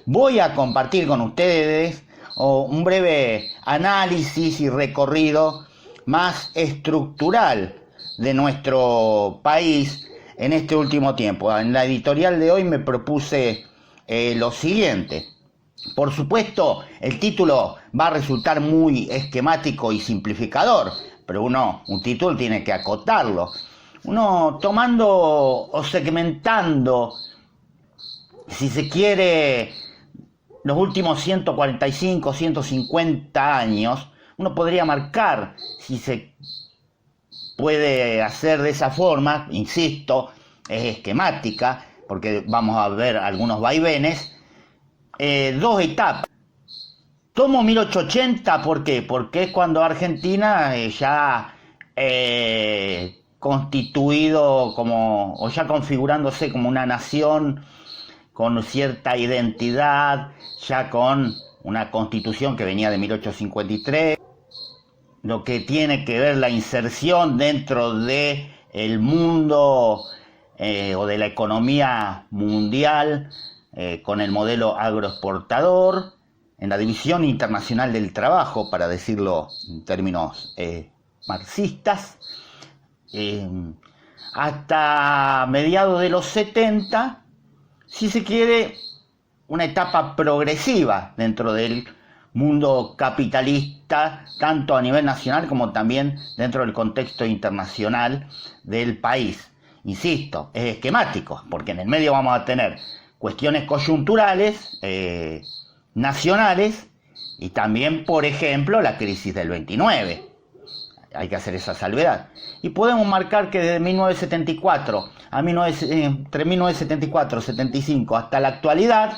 voy a compartir con ustedes un breve análisis y recorrido más estructural de nuestro país en este último tiempo. En la editorial de hoy me propuse lo siguiente. Por supuesto, el título va a resultar muy esquemático y simplificador, pero un título tiene que acotarlo. Uno tomando o segmentando, si se quiere, los últimos 145, 150 años, uno podría marcar, si se puede hacer de esa forma, insisto, es esquemática, porque vamos a ver algunos vaivenes, dos etapas. Tomo 1880, ¿por qué? Porque es cuando Argentina ya constituido como, o ya configurándose como una nación con cierta identidad, ya con una constitución que venía de 1853, lo que tiene que ver la inserción dentro de el mundo o de la economía mundial con el modelo agroexportador, en la división internacional del trabajo, para decirlo en términos marxistas, hasta mediados de los 70, si se quiere, una etapa progresiva dentro del mundo capitalista, tanto a nivel nacional como también dentro del contexto internacional del país. Insisto, es esquemático, porque en el medio vamos a tener cuestiones coyunturales, nacionales, y también, por ejemplo, la crisis del 29. Hay que hacer esa salvedad. Y podemos marcar que desde 1974 entre 1974 y 75 hasta la actualidad,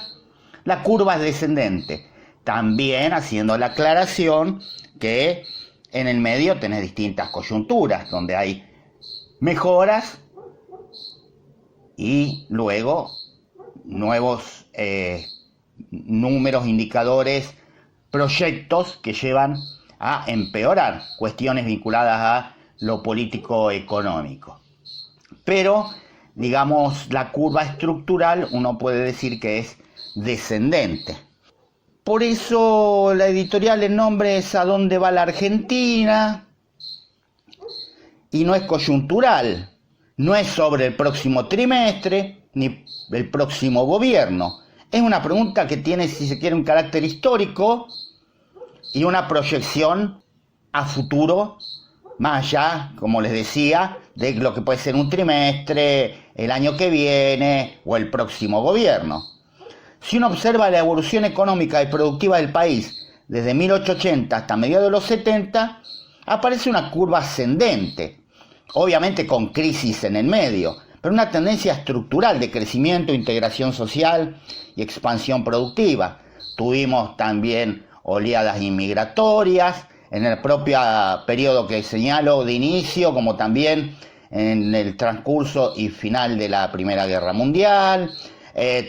la curva es descendente. También haciendo la aclaración que en el medio tenés distintas coyunturas, donde hay mejoras y luego nuevos números, indicadores, proyectos que llevan a empeorar cuestiones vinculadas a lo político-económico. Pero, digamos, la curva estructural uno puede decir que es descendente. Por eso la editorial, el nombre es ¿A dónde va la Argentina? Y no es coyuntural, no es sobre el próximo trimestre ni el próximo gobierno. Es una pregunta que tiene, si se quiere, un carácter histórico y una proyección a futuro, más allá, como les decía, de lo que puede ser un trimestre, el año que viene o el próximo gobierno. Si uno observa la evolución económica y productiva del país desde 1880 hasta mediados de los 70, aparece una curva ascendente, obviamente con crisis en el medio, pero una tendencia estructural de crecimiento, integración social y expansión productiva. Tuvimos también oleadas inmigratorias en el propio periodo que señalo de inicio, como también en el transcurso y final de la Primera Guerra Mundial.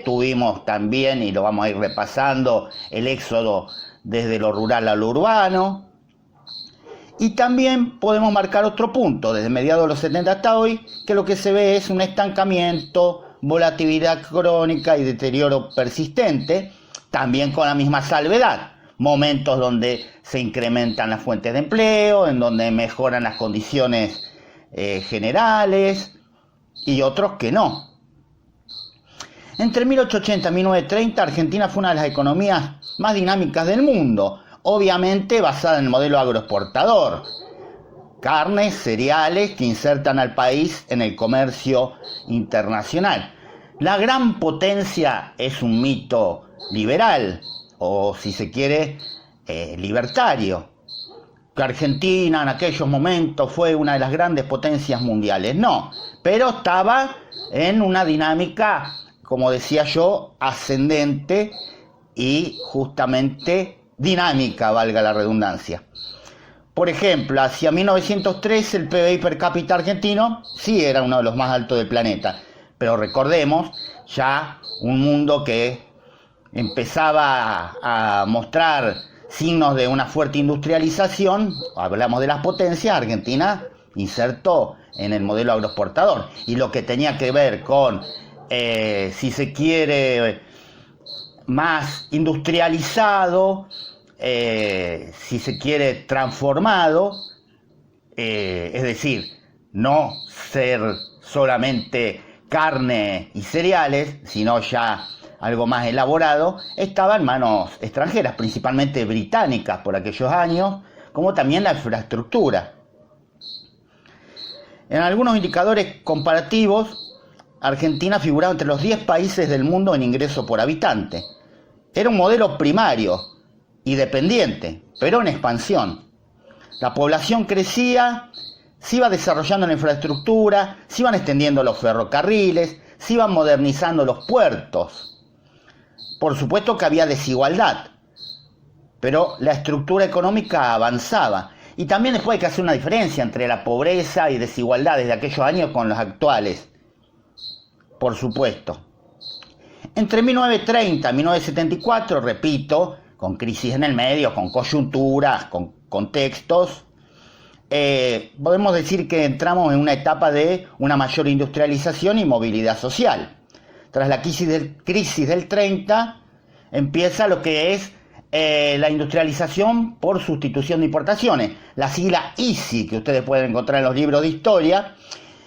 Tuvimos también, y lo vamos a ir repasando, el éxodo desde lo rural a lo urbano. Y también podemos marcar otro punto, desde mediados de los 70 hasta hoy, que lo que se ve es un estancamiento, volatilidad crónica y deterioro persistente, también con la misma salvedad. Momentos donde se incrementan las fuentes de empleo, en donde mejoran las condiciones generales, y otros que no. Entre 1880 y 1930, Argentina fue una de las economías más dinámicas del mundo, obviamente basada en el modelo agroexportador. Carnes, cereales que insertan al país en el comercio internacional. La gran potencia es un mito liberal, o si se quiere, libertario. Que Argentina en aquellos momentos fue una de las grandes potencias mundiales. No, pero estaba en una dinámica, como decía yo, ascendente y justamente dinámica, valga la redundancia. Por ejemplo, hacia 1903 el PBI per cápita argentino sí era uno de los más altos del planeta, pero recordemos ya un mundo que empezaba a mostrar signos de una fuerte industrialización. Hablamos de las potencias. Argentina insertó en el modelo agroexportador, y lo que tenía que ver con, si se quiere, más industrializado, si se quiere, transformado, es decir, no ser solamente carne y cereales, sino ya algo más elaborado, estaba en manos extranjeras, principalmente británicas por aquellos años, como también la infraestructura. En algunos indicadores comparativos, Argentina figuraba entre los 10 países del mundo en ingreso por habitante. Era un modelo primario y dependiente, pero en expansión. La población crecía, se iba desarrollando la infraestructura, se iban extendiendo los ferrocarriles, se iban modernizando los puertos. Por supuesto que había desigualdad, pero la estructura económica avanzaba. Y también después hay que hacer una diferencia entre la pobreza y desigualdades de aquellos años con los actuales. Por supuesto. Entre 1930 y 1974, repito, con crisis en el medio, con coyunturas, con contextos, podemos decir que entramos en una etapa de una mayor industrialización y movilidad social. Tras la crisis del 30, empieza lo que es la industrialización por sustitución de importaciones, la sigla ISI, que ustedes pueden encontrar en los libros de historia,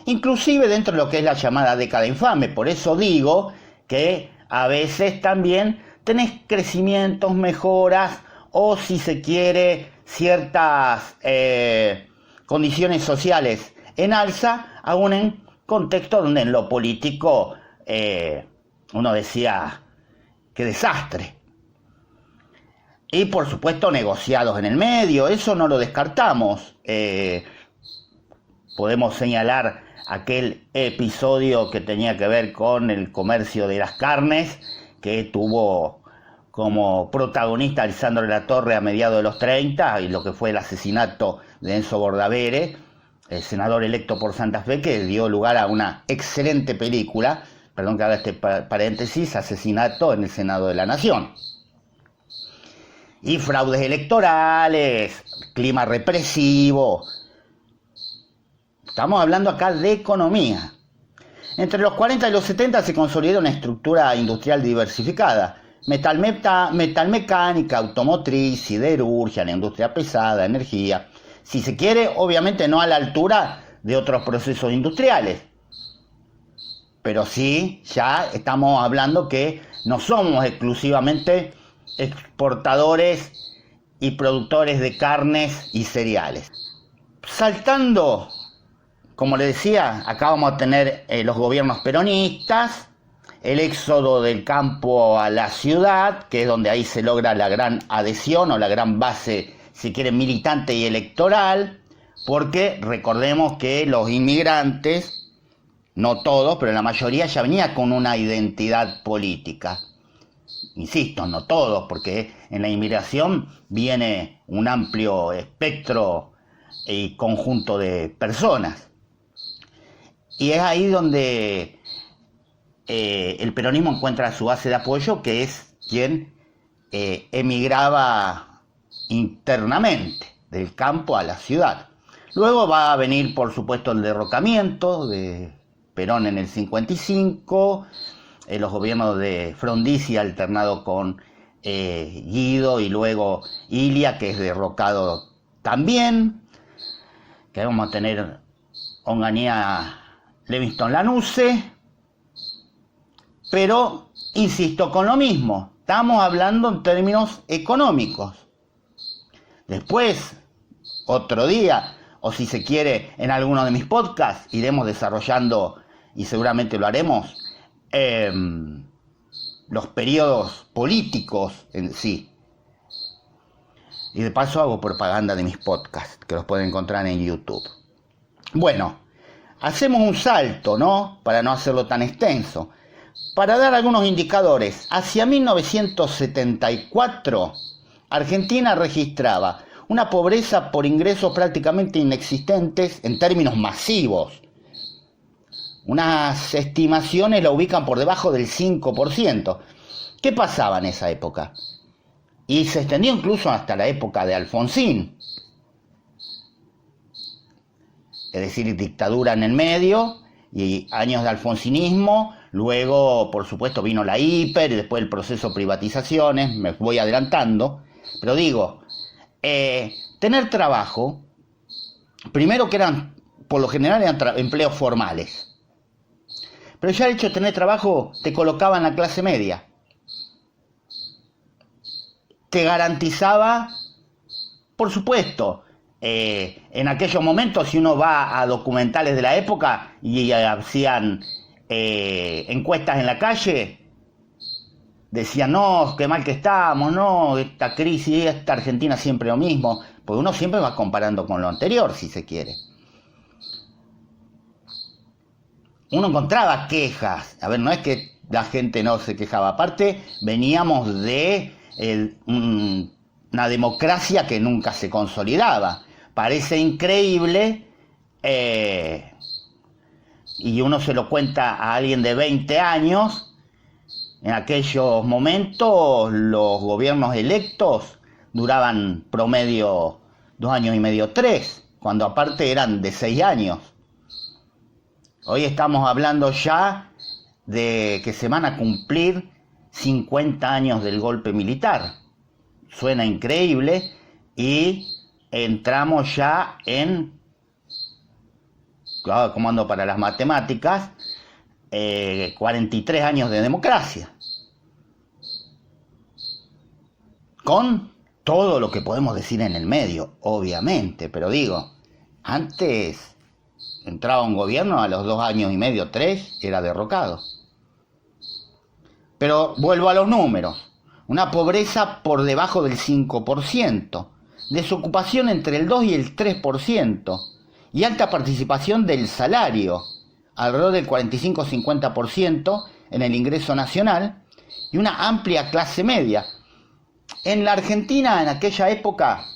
inclusive dentro de lo que es la llamada década infame. Por eso digo que a veces también tenés crecimientos, mejoras, o si se quiere, ciertas condiciones sociales en alza, aún en contextos donde en lo político uno decía, qué desastre. Y por supuesto negociados en el medio, eso no lo descartamos. Podemos señalar aquel episodio que tenía que ver con el comercio de las carnes, que tuvo como protagonista a Lisandro de la Torre a mediados de los 30, y lo que fue el asesinato de Enzo Bordavere, el senador electo por Santa Fe, que dio lugar a una excelente película, perdón que haga este paréntesis, Asesinato en el Senado de la Nación. Y fraudes electorales, clima represivo. Estamos hablando acá de economía. Entre los 40 y los 70 se consolidó una estructura industrial diversificada. Metalmecánica, automotriz, siderurgia, la industria pesada, energía. Si se quiere, obviamente no a la altura de otros procesos industriales. Pero sí, ya estamos hablando que no somos exclusivamente exportadores y productores de carnes y cereales. Saltando, como les decía, acá vamos a tener los gobiernos peronistas, el éxodo del campo a la ciudad, que es donde ahí se logra la gran adhesión o la gran base, si quieren, militante y electoral, porque recordemos que los inmigrantes, no todos, pero la mayoría ya venía con una identidad política. Insisto, no todos, porque en la inmigración viene un amplio espectro y conjunto de personas. Y es ahí donde el peronismo encuentra su base de apoyo, que es quien emigraba internamente del campo a la ciudad. Luego va a venir, por supuesto, el derrocamiento de Perón en el 55, los gobiernos de Frondizi alternado con Guido, y luego Ilia, que es derrocado también, que vamos a tener Onganía, Levingston, Lanusse, pero insisto con lo mismo, estamos hablando en términos económicos. Después, otro día, o si se quiere, en alguno de mis podcasts, iremos desarrollando, y seguramente lo haremos, los periodos políticos en sí. Y de paso hago propaganda de mis podcasts, que los pueden encontrar en YouTube. Bueno, hacemos un salto, ¿no? Para no hacerlo tan extenso. Para dar algunos indicadores, hacia 1974, Argentina registraba una pobreza por ingresos prácticamente inexistentes en términos masivos. Unas estimaciones la ubican por debajo del 5%. ¿Qué pasaba en esa época? Y se extendió incluso hasta la época de Alfonsín. Es decir, dictadura en el medio y años de alfonsinismo, luego, por supuesto, vino la hiper y después el proceso de privatizaciones, me voy adelantando, pero digo, tener trabajo, primero que eran, por lo general eran empleos formales, pero ya el hecho de tener trabajo te colocaba en la clase media, te garantizaba, por supuesto, en aquellos momentos, si uno va a documentales de la época y hacían encuestas en la calle, decían, no, qué mal que estamos, no, esta crisis, esta Argentina siempre lo mismo, porque uno siempre va comparando con lo anterior, si se quiere. Uno encontraba quejas, a ver, no es que la gente no se quejaba, aparte veníamos de una democracia que nunca se consolidaba. Parece increíble, y uno se lo cuenta a alguien de 20 años, en aquellos momentos los gobiernos electos duraban promedio 2 años y medio, 3, cuando aparte eran de 6 años. Hoy estamos hablando ya de que se van a cumplir 50 años del golpe militar. Suena increíble y entramos ya en, como ando para las matemáticas, 43 años de democracia. Con todo lo que podemos decir en el medio, obviamente, pero digo, antes entraba un gobierno, a los 2 años y medio, 3, era derrocado. Pero vuelvo a los números. Una pobreza por debajo del 5%, desocupación entre el 2 y el 3%, y alta participación del salario, alrededor del 45-50% en el ingreso nacional, y una amplia clase media. En la Argentina, en aquella época,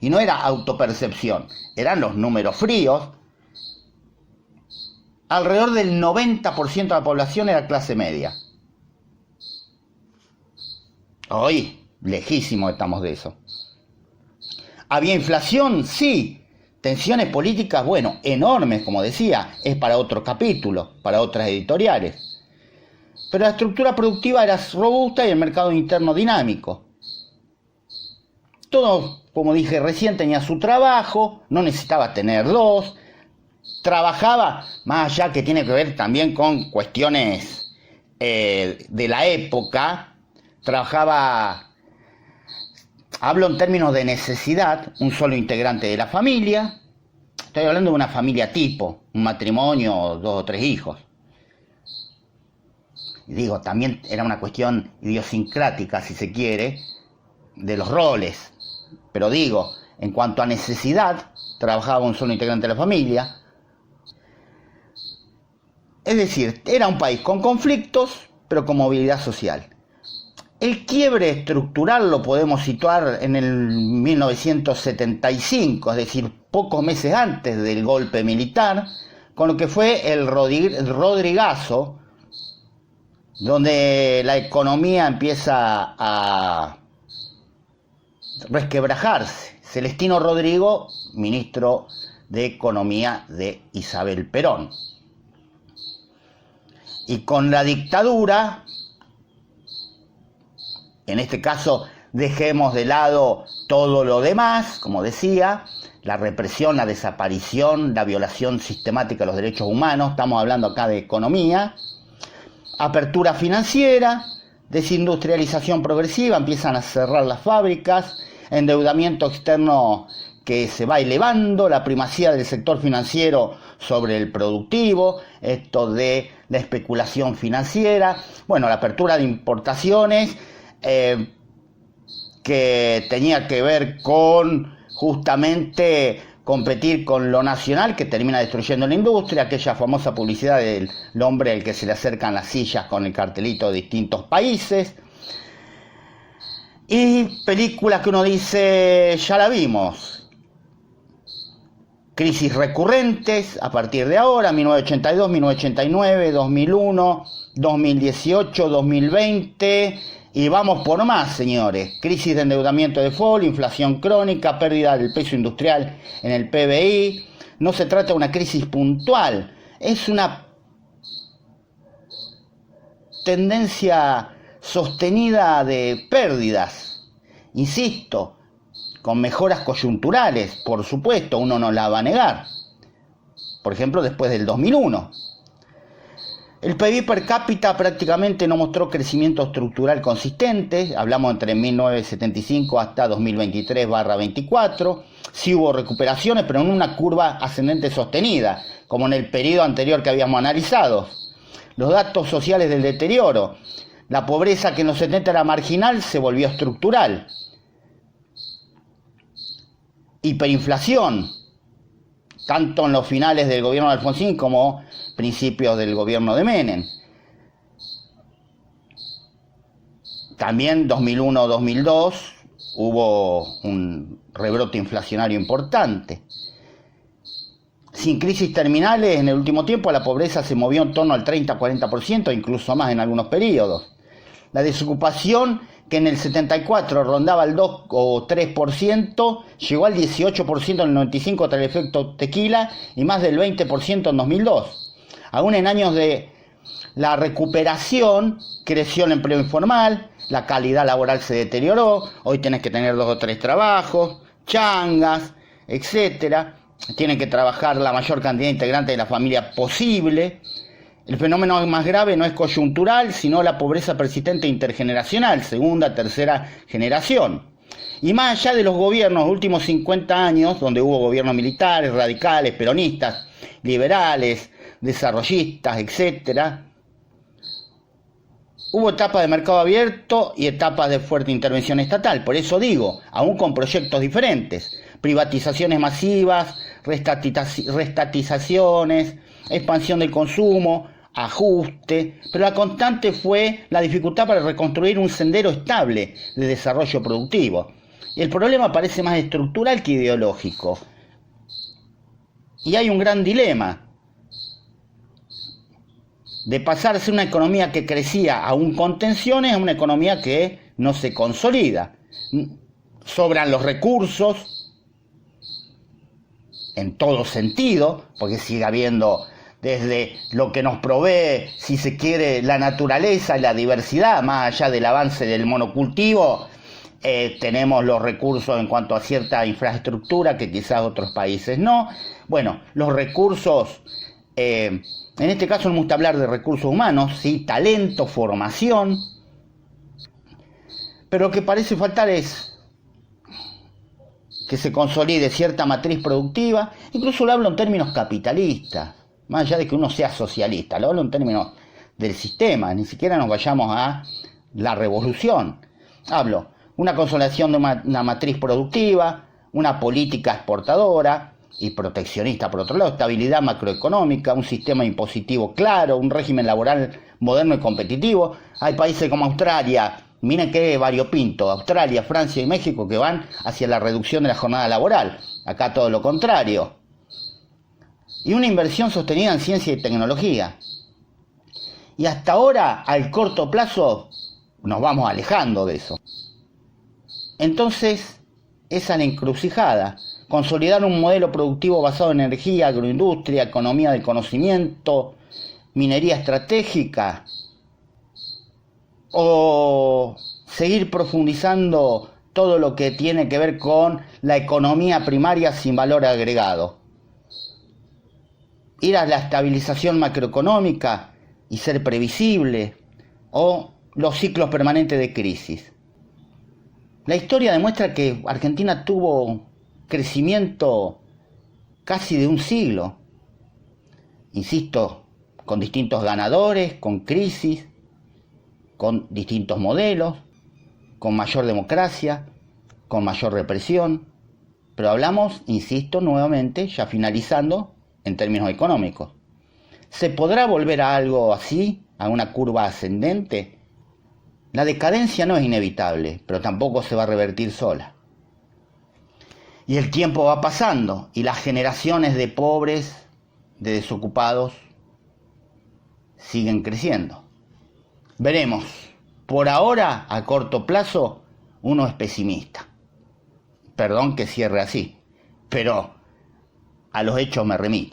y no era autopercepción, eran los números fríos, alrededor del 90% de la población era clase media. Hoy, lejísimo estamos de eso. ¿Había inflación? Sí. Tensiones políticas, bueno, enormes, como decía, es para otro capítulo, para otras editoriales. Pero la estructura productiva era robusta y el mercado interno dinámico. Todo, como dije recién, tenía su trabajo, no necesitaba tener dos, trabajaba, más allá que tiene que ver también con cuestiones de la época, trabajaba, hablo en términos de necesidad, un solo integrante de la familia. Estoy hablando de una familia tipo, un matrimonio, 2 o 3 hijos. Y digo, también era una cuestión idiosincrática, si se quiere, de los roles. Pero digo, en cuanto a necesidad, trabajaba un solo integrante de la familia. Es decir, era un país con conflictos, pero con movilidad social. El quiebre estructural lo podemos situar en el 1975, es decir, pocos meses antes del golpe militar, con lo que fue el Rodrigazo, donde la economía empieza a resquebrajarse. Celestino Rodrigo, ministro de Economía de Isabel Perón. Y con la dictadura, en este caso dejemos de lado todo lo demás, como decía, la represión, la desaparición, la violación sistemática de los derechos humanos, estamos hablando acá de economía, apertura financiera, desindustrialización progresiva, empiezan a cerrar las fábricas, endeudamiento externo que se va elevando, la primacía del sector financiero sobre el productivo, esto de la especulación financiera, bueno, la apertura de importaciones, que tenía que ver con justamente competir con lo nacional, que termina destruyendo la industria, aquella famosa publicidad del hombre al que se le acercan las sillas con el cartelito de distintos países, y películas que uno dice, ya la vimos, crisis recurrentes a partir de ahora, 1982, 1989, 2001, 2018, 2020, y vamos por más, señores. Crisis de endeudamiento default, inflación crónica, pérdida del peso industrial en el PBI. No se trata de una crisis puntual, es una tendencia sostenida de pérdidas, insisto, con mejoras coyunturales, por supuesto, uno no la va a negar. Por ejemplo, después del 2001. El PIB per cápita prácticamente no mostró crecimiento estructural consistente, hablamos entre 1975 hasta 2023/24, sí hubo recuperaciones, pero en una curva ascendente sostenida, como en el periodo anterior que habíamos analizado. Los datos sociales del deterioro, la pobreza que en los 70 era marginal se volvió estructural. Hiperinflación, tanto en los finales del gobierno de Alfonsín como principios del gobierno de Menem. También 2001-2002 hubo un rebrote inflacionario importante. Sin crisis terminales, en el último tiempo la pobreza se movió en torno al 30-40%, incluso más en algunos periodos. La desocupación, que en el 74 rondaba el 2 o 3%, llegó al 18% en el 95 tras el efecto tequila y más del 20% en 2002. Aún en años de la recuperación, creció el empleo informal, la calidad laboral se deterioró, hoy tenés que tener 2 o 3 trabajos, changas, etcétera. Tienen que trabajar la mayor cantidad de integrantes de la familia posible. El fenómeno más grave no es coyuntural, sino la pobreza persistente intergeneracional, segunda, tercera generación. Y más allá de los gobiernos, los últimos 50 años, donde hubo gobiernos militares, radicales, peronistas, liberales, desarrollistas, etcétera, hubo etapas de mercado abierto y etapas de fuerte intervención estatal. Por eso digo, aún con proyectos diferentes, privatizaciones masivas, restatizaciones, expansión del consumo, ajuste, pero la constante fue la dificultad para reconstruir un sendero estable de desarrollo productivo. Y el problema parece más estructural que ideológico. Y hay un gran dilema de pasarse una economía que crecía aún con tensiones a una economía que no se consolida. Sobran los recursos en todo sentido, porque sigue habiendo desde lo que nos provee, si se quiere, la naturaleza y la diversidad, más allá del avance del monocultivo, tenemos los recursos en cuanto a cierta infraestructura que quizás otros países no. Bueno, los recursos, en este caso no me gusta hablar de recursos humanos, sí, talento, formación, pero lo que parece faltar es que se consolide cierta matriz productiva, incluso lo hablo en términos capitalistas, más allá de que uno sea socialista, lo hablo en términos del sistema, ni siquiera nos vayamos a la revolución. Hablo una consolidación de una matriz productiva, una política exportadora y proteccionista por otro lado, estabilidad macroeconómica, un sistema impositivo claro, un régimen laboral moderno y competitivo. Hay países como Australia, miren qué variopinto, Australia, Francia y México, que van hacia la reducción de la jornada laboral. Acá todo lo contrario. Y una inversión sostenida en ciencia y tecnología. Y hasta ahora, al corto plazo, nos vamos alejando de eso. Entonces, esa es la encrucijada. Consolidar un modelo productivo basado en energía, agroindustria, economía del conocimiento, minería estratégica, o seguir profundizando todo lo que tiene que ver con la economía primaria sin valor agregado. Ir a la estabilización macroeconómica y ser previsible, o los ciclos permanentes de crisis. La historia demuestra que Argentina tuvo crecimiento casi de un siglo, insisto, con distintos ganadores, con crisis, con distintos modelos, con mayor democracia, con mayor represión, pero hablamos, insisto, nuevamente, ya finalizando, en términos económicos. ¿Se podrá volver a algo así, a una curva ascendente? La decadencia no es inevitable, pero tampoco se va a revertir sola. Y el tiempo va pasando, y las generaciones de pobres, de desocupados, siguen creciendo. Veremos. Por ahora, a corto plazo, uno es pesimista. Perdón que cierre así, pero a los hechos me remito.